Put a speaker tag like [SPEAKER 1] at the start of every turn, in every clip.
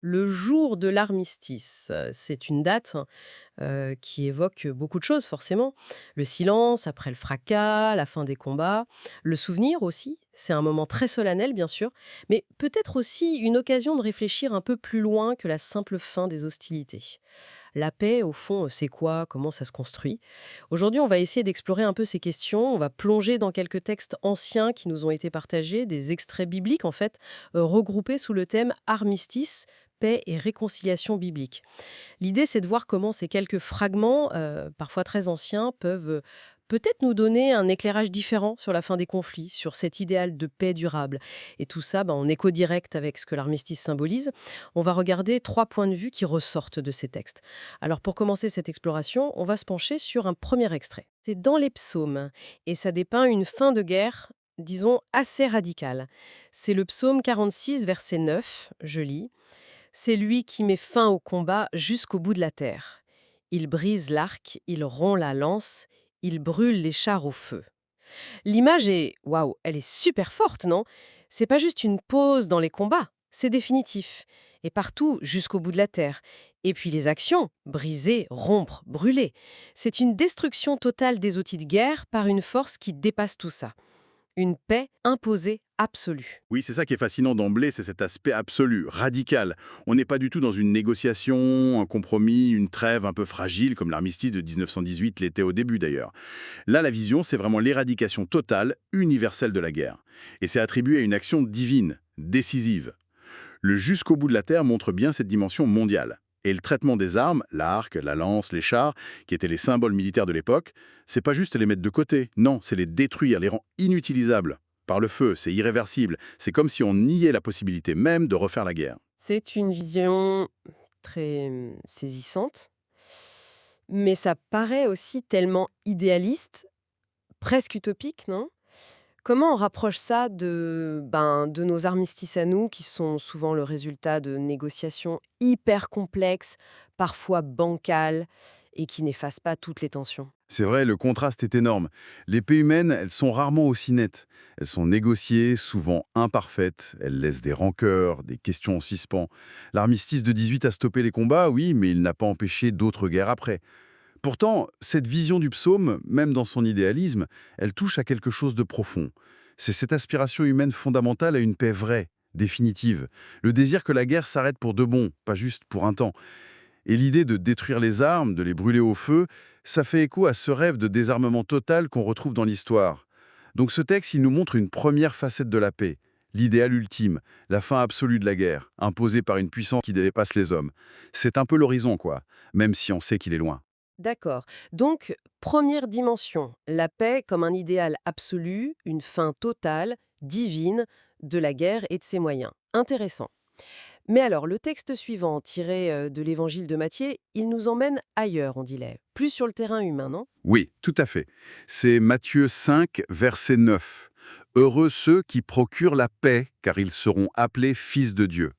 [SPEAKER 1] Le jour de l'armistice, c'est une date, qui évoque beaucoup de choses forcément. Le silence après le fracas, la fin des combats, le souvenir aussi, c'est un moment très solennel bien sûr, mais peut-être aussi une occasion de réfléchir un peu plus loin que la simple fin des hostilités. La paix, au fond, c'est quoi? Comment ça se construit? Aujourd'hui, on va essayer d'explorer un peu ces questions. On va plonger dans quelques textes anciens qui nous ont été partagés, des extraits bibliques en fait, regroupés sous le thème armistice, paix et réconciliation biblique. L'idée, c'est de voir comment ces quelques fragments, parfois très anciens, peuvent peut-être nous donner un éclairage différent sur la fin des conflits, sur cet idéal de paix durable. Et tout ça, en écho direct avec ce que l'armistice symbolise. On va regarder trois points de vue qui ressortent de ces textes. Alors pour commencer cette exploration, on va se pencher sur un premier extrait. C'est dans les psaumes, et ça dépeint une fin de guerre, disons, assez radicale. C'est le psaume 46, verset 9, je lis. C'est lui qui met fin au combat jusqu'au bout de la terre. Il brise l'arc, il rompt la lance, il brûle les chars au feu. L'image est, waouh, elle est super forte, non? C'est pas juste une pause dans les combats, c'est définitif. Et partout, jusqu'au bout de la terre. Et puis les actions, briser, rompre, brûler. C'est une destruction totale des outils de guerre par une force qui dépasse tout ça. Une paix imposée absolue.
[SPEAKER 2] Oui, c'est ça qui est fascinant d'emblée, c'est cet aspect absolu, radical. On n'est pas du tout dans une négociation, un compromis, une trêve un peu fragile, comme l'armistice de 1918 l'était au début d'ailleurs. Là, la vision, c'est vraiment l'éradication totale, universelle de la guerre. Et c'est attribué à une action divine, décisive. Le jusqu'au bout de la Terre montre bien cette dimension mondiale. Et le traitement des armes, l'arc, la lance, les chars, qui étaient les symboles militaires de l'époque, c'est pas juste les mettre de côté, non, c'est les détruire, les rendre inutilisables. Par le feu, c'est irréversible. C'est comme si on niait la possibilité même de refaire la guerre.
[SPEAKER 1] C'est une vision très saisissante, mais ça paraît aussi tellement idéaliste, presque utopique, non? Comment on rapproche ça de nos armistices à nous, qui sont souvent le résultat de négociations hyper complexes, parfois bancales, et qui n'effacent pas toutes les tensions?
[SPEAKER 2] C'est vrai, le contraste est énorme. Les paix humaines, elles sont rarement aussi nettes. Elles sont négociées, souvent imparfaites. Elles laissent des rancœurs, des questions en suspens. L'armistice de 18 a stoppé les combats, oui, mais il n'a pas empêché d'autres guerres après. Pourtant, cette vision du psaume, même dans son idéalisme, elle touche à quelque chose de profond. C'est cette aspiration humaine fondamentale à une paix vraie, définitive. Le désir que la guerre s'arrête pour de bon, pas juste pour un temps. Et l'idée de détruire les armes, de les brûler au feu, ça fait écho à ce rêve de désarmement total qu'on retrouve dans l'histoire. Donc ce texte, il nous montre une première facette de la paix, l'idéal ultime, la fin absolue de la guerre, imposée par une puissance qui dépasse les hommes. C'est un peu l'horizon, quoi, même si on sait qu'il est loin.
[SPEAKER 1] D'accord. Donc, première dimension, la paix comme un idéal absolu, une fin totale, divine, de la guerre et de ses moyens. Intéressant. Mais alors, le texte suivant, tiré de l'évangile de Matthieu, il nous emmène ailleurs, on dirait. Plus sur le terrain humain, non?
[SPEAKER 2] Oui, tout à fait. C'est Matthieu 5, verset 9. Heureux ceux qui procurent la paix, car ils seront appelés fils de Dieu.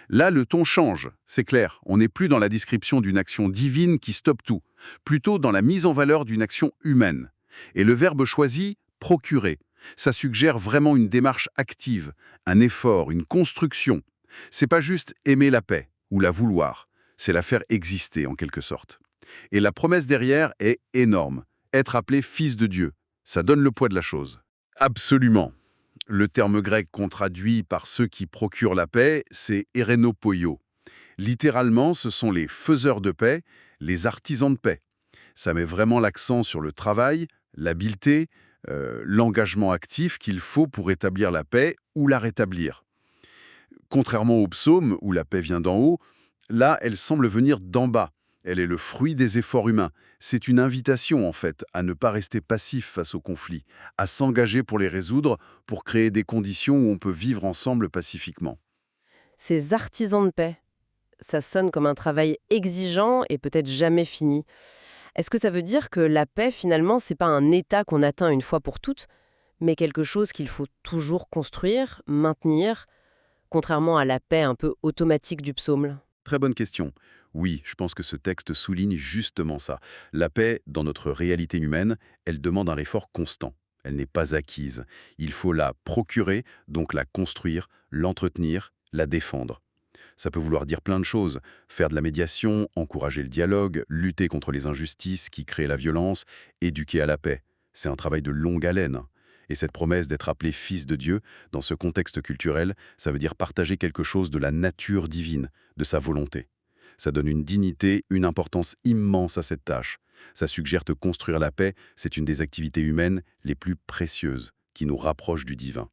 [SPEAKER 2] Là, le ton change, c'est clair. On n'est plus dans la description d'une action divine qui stoppe tout, plutôt dans la mise en valeur d'une action humaine. Et le verbe choisi, procurer, ça suggère vraiment une démarche active, un effort, une construction. C'est pas juste aimer la paix ou la vouloir, c'est la faire exister en quelque sorte. Et la promesse derrière est énorme. Être appelé fils de Dieu, ça donne le poids de la chose. Absolument. Le terme grec qu'on traduit par ceux qui procurent la paix, c'est erenopoio. Littéralement, ce sont les faiseurs de paix, les artisans de paix. Ça met vraiment l'accent sur le travail, l'habileté, l'engagement actif qu'il faut pour établir la paix ou la rétablir. Contrairement au psaume, où la paix vient d'en haut, là, elle semble venir d'en bas. Elle est le fruit des efforts humains. C'est une invitation, en fait, à ne pas rester passif face aux conflits, à s'engager pour les résoudre, pour créer des conditions où on peut vivre ensemble pacifiquement.
[SPEAKER 1] Ces artisans de paix, ça sonne comme un travail exigeant et peut-être jamais fini. Est-ce que ça veut dire que la paix, finalement, c'est pas un état qu'on atteint une fois pour toutes, mais quelque chose qu'il faut toujours construire, maintenir, contrairement à la paix un peu automatique du psaume?
[SPEAKER 2] Très bonne question. Oui, je pense que ce texte souligne justement ça. La paix, dans notre réalité humaine, elle demande un effort constant. Elle n'est pas acquise. Il faut la procurer, donc la construire, l'entretenir, la défendre. Ça peut vouloir dire plein de choses. Faire de la médiation, encourager le dialogue, lutter contre les injustices qui créent la violence, éduquer à la paix. C'est un travail de longue haleine. Et cette promesse d'être appelé fils de Dieu, dans ce contexte culturel, ça veut dire partager quelque chose de la nature divine, de sa volonté. Ça donne une dignité, une importance immense à cette tâche. Ça suggère que construire la paix, c'est une des activités humaines les plus précieuses, qui nous rapproche du divin.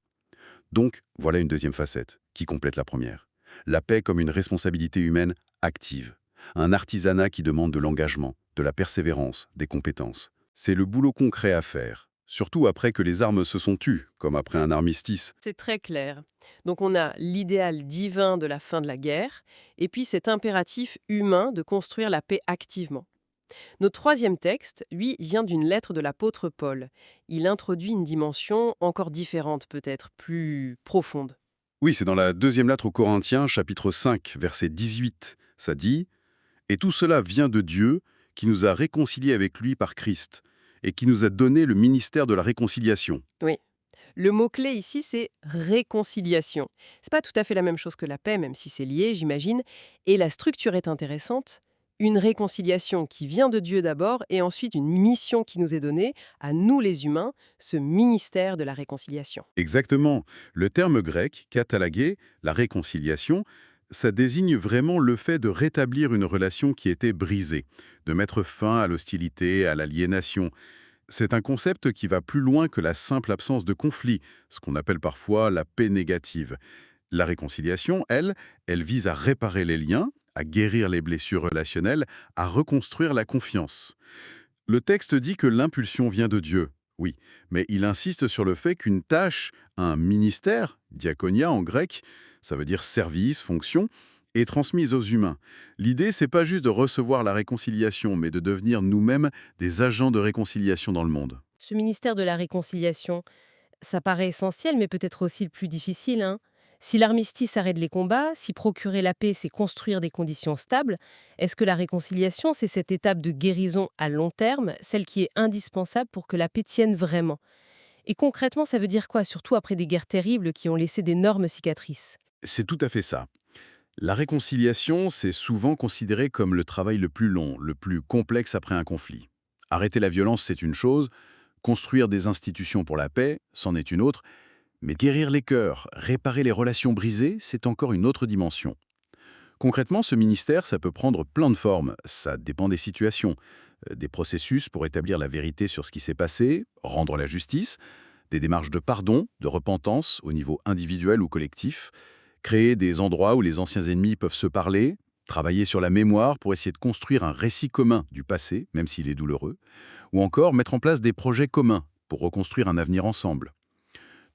[SPEAKER 2] Donc, voilà une deuxième facette, qui complète la première. La paix comme une responsabilité humaine active. Un artisanat qui demande de l'engagement, de la persévérance, des compétences. C'est le boulot concret à faire, surtout après que les armes se sont tues, comme après un armistice.
[SPEAKER 1] C'est très clair. Donc on a l'idéal divin de la fin de la guerre, et puis cet impératif humain de construire la paix activement. Notre troisième texte, lui, vient d'une lettre de l'apôtre Paul. Il introduit une dimension encore différente, peut-être plus profonde.
[SPEAKER 2] Oui, c'est dans la deuxième lettre aux Corinthiens, chapitre 5, verset 18. Ça dit « Et tout cela vient de Dieu, qui nous a réconciliés avec lui par Christ, et qui nous a donné le ministère de la réconciliation. »
[SPEAKER 1] Oui. Le mot-clé ici, c'est réconciliation. C'est pas tout à fait la même chose que la paix, même si c'est lié, j'imagine. Et la structure est intéressante. Une réconciliation qui vient de Dieu d'abord, et ensuite une mission qui nous est donnée, à nous les humains, ce ministère de la réconciliation.
[SPEAKER 2] Exactement. Le terme grec, katalagé, la réconciliation, ça désigne vraiment le fait de rétablir une relation qui était brisée, de mettre fin à l'hostilité, à l'aliénation. C'est un concept qui va plus loin que la simple absence de conflit, ce qu'on appelle parfois la paix négative. La réconciliation, elle vise à réparer les liens, à guérir les blessures relationnelles, à reconstruire la confiance. Le texte dit que l'impulsion vient de Dieu, oui, mais il insiste sur le fait qu'une tâche, un ministère, diaconia en grec, ça veut dire service, fonction, est transmise aux humains. L'idée, c'est pas juste de recevoir la réconciliation, mais de devenir nous-mêmes des agents de réconciliation dans le monde.
[SPEAKER 1] Ce ministère de la réconciliation, ça paraît essentiel, mais peut-être aussi le plus difficile, hein. Si l'armistice arrête les combats, si procurer la paix, c'est construire des conditions stables, est-ce que la réconciliation, c'est cette étape de guérison à long terme, celle qui est indispensable pour que la paix tienne vraiment? Et concrètement, ça veut dire quoi, surtout après des guerres terribles qui ont laissé d'énormes cicatrices?
[SPEAKER 2] C'est tout à fait ça. La réconciliation, c'est souvent considéré comme le travail le plus long, le plus complexe après un conflit. Arrêter la violence, c'est une chose, construire des institutions pour la paix, c'en est une autre, mais guérir les cœurs, réparer les relations brisées, c'est encore une autre dimension. Concrètement, ce ministère, ça peut prendre plein de formes, ça dépend des situations. Des processus pour établir la vérité sur ce qui s'est passé, rendre la justice, des démarches de pardon, de repentance au niveau individuel ou collectif, créer des endroits où les anciens ennemis peuvent se parler, travailler sur la mémoire pour essayer de construire un récit commun du passé, même s'il est douloureux, ou encore mettre en place des projets communs pour reconstruire un avenir ensemble.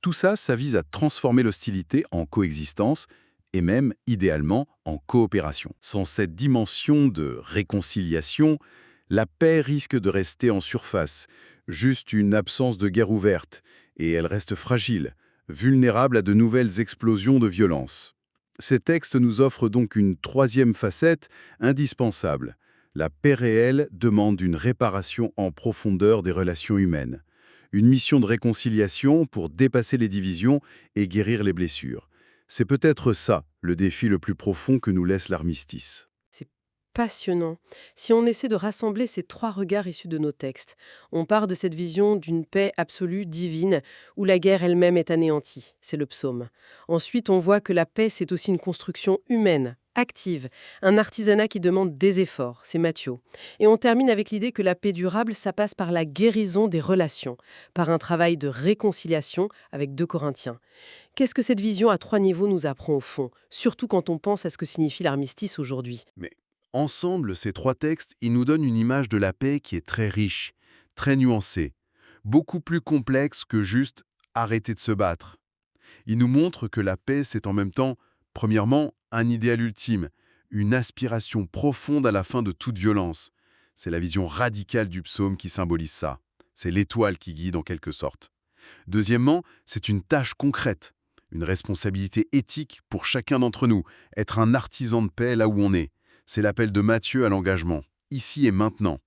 [SPEAKER 2] Tout ça, ça vise à transformer l'hostilité en coexistence et même, idéalement, en coopération. Sans cette dimension de réconciliation, la paix risque de rester en surface, juste une absence de guerre ouverte, et elle reste fragile, vulnérable à de nouvelles explosions de violence. Ces textes nous offrent donc une troisième facette indispensable. La paix réelle demande une réparation en profondeur des relations humaines. Une mission de réconciliation pour dépasser les divisions et guérir les blessures. C'est peut-être ça, le défi le plus profond que nous laisse l'armistice.
[SPEAKER 1] C'est passionnant. Si on essaie de rassembler ces trois regards issus de nos textes, on part de cette vision d'une paix absolue, divine, où la guerre elle-même est anéantie. C'est le psaume. Ensuite, on voit que la paix, c'est aussi une construction humaine, active, un artisanat qui demande des efforts. C'est Matthieu. Et on termine avec l'idée que la paix durable, ça passe par la guérison des relations, par un travail de réconciliation avec 2 Corinthiens. Qu'est-ce que cette vision à trois niveaux nous apprend au fond, surtout quand on pense à ce que signifie l'armistice aujourd'hui?
[SPEAKER 2] Mais ensemble, ces trois textes, ils nous donnent une image de la paix qui est très riche, très nuancée, beaucoup plus complexe que juste arrêter de se battre. Ils nous montrent que la paix, c'est en même temps, premièrement, un idéal ultime, une aspiration profonde à la fin de toute violence. C'est la vision radicale du psaume qui symbolise ça. C'est l'étoile qui guide en quelque sorte. Deuxièmement, c'est une tâche concrète, une responsabilité éthique pour chacun d'entre nous, être un artisan de paix là où on est. C'est l'appel de Matthieu à l'engagement, ici et maintenant.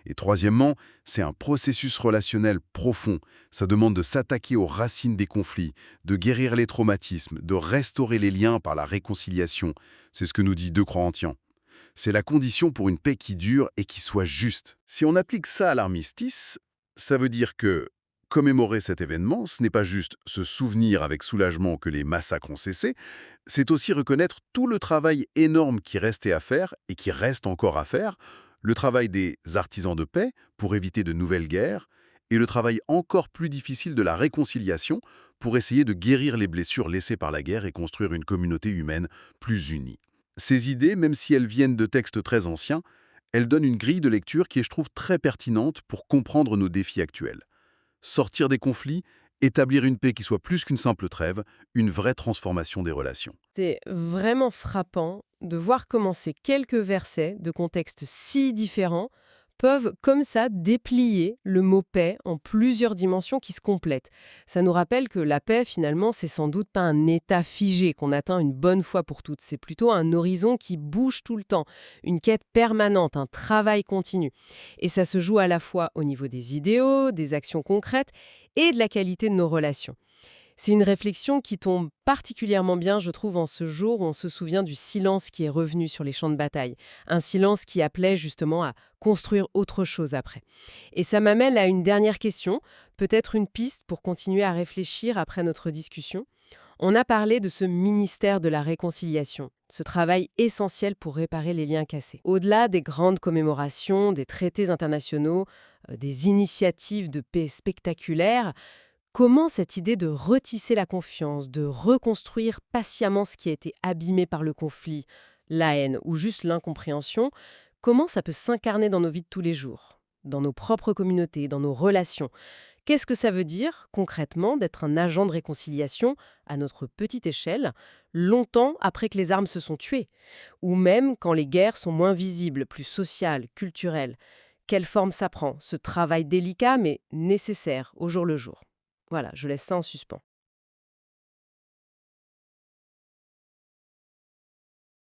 [SPEAKER 2] Et troisièmement, c'est un processus relationnel profond. Ça demande de s'attaquer aux racines des conflits, de guérir les traumatismes, de restaurer les liens par la réconciliation. C'est ce que nous dit 2 Corinthiens. C'est la condition pour une paix qui dure et qui soit juste. Si on applique ça à l'armistice, ça veut dire que commémorer cet événement, ce n'est pas juste se souvenir avec soulagement que les massacres ont cessé, c'est aussi reconnaître tout le travail énorme qui restait à faire et qui reste encore à faire, le travail des artisans de paix pour éviter de nouvelles guerres, et le travail encore plus difficile de la réconciliation pour essayer de guérir les blessures laissées par la guerre et construire une communauté humaine plus unie. Ces idées, même si elles viennent de textes très anciens, elles donnent une grille de lecture qui est, je trouve, très pertinente pour comprendre nos défis actuels. Sortir des conflits, établir une paix qui soit plus qu'une simple trêve, une vraie transformation des relations.
[SPEAKER 1] C'est vraiment frappant de voir comment ces quelques versets de contextes si différents peuvent comme ça déplier le mot paix en plusieurs dimensions qui se complètent. Ça nous rappelle que la paix, finalement, c'est sans doute pas un état figé qu'on atteint une bonne fois pour toutes. C'est plutôt un horizon qui bouge tout le temps, une quête permanente, un travail continu. Et ça se joue à la fois au niveau des idéaux, des actions concrètes et de la qualité de nos relations. C'est une réflexion qui tombe particulièrement bien, je trouve, en ce jour où on se souvient du silence qui est revenu sur les champs de bataille. Un silence qui appelait justement à construire autre chose après. Et ça m'amène à une dernière question, peut-être une piste pour continuer à réfléchir après notre discussion. On a parlé de ce ministère de la réconciliation, ce travail essentiel pour réparer les liens cassés. Au-delà des grandes commémorations, des traités internationaux, des initiatives de paix spectaculaires, comment cette idée de retisser la confiance, de reconstruire patiemment ce qui a été abîmé par le conflit, la haine ou juste l'incompréhension, comment ça peut s'incarner dans nos vies de tous les jours, dans nos propres communautés, dans nos relations? Qu'est-ce que ça veut dire, concrètement, d'être un agent de réconciliation à notre petite échelle, longtemps après que les armes se sont tuées, ou même quand les guerres sont moins visibles, plus sociales, culturelles? Quelle forme ça prend, ce travail délicat mais nécessaire au jour le jour? Voilà, je laisse ça en suspens.